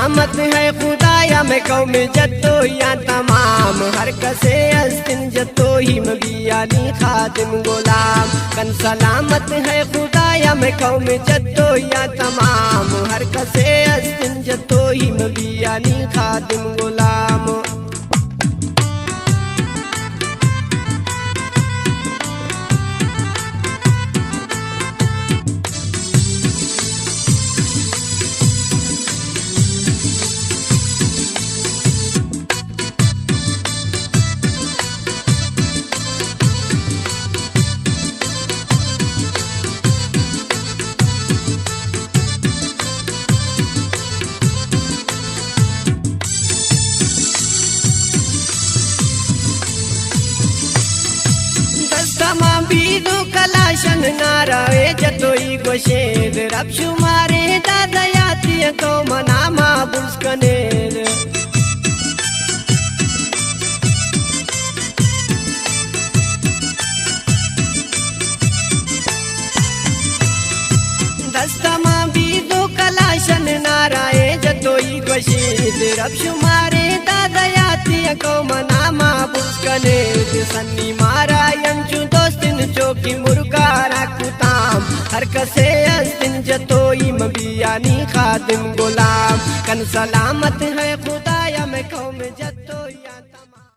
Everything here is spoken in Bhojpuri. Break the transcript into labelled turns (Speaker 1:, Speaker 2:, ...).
Speaker 1: सलामत है खुदाया में कौम जतो या तमाम हर कसे अस्तिन जतो ही मबियानी खादिम गुलाम कन सलामत है खुदाया में कौम जतो या तमाम हर कसे अस्तिन जतो ही मबियानी खादिम गुलाम। बीदु कलाशन नारावे जतोई गोशेर रब शुमारे दादयाती को मनामा बुस्कनेर दस्तमा बीदु कलाशन नाराए जतोई गोशेर रब शुमारे दादयाती को मनामा बुस्कनेर सन्नी मारा यंचु चोकी मुर्गारा कुताम हर कसे अस्तिन जतोई मबियानी खादिम गुलाम कन सलामत है खुदा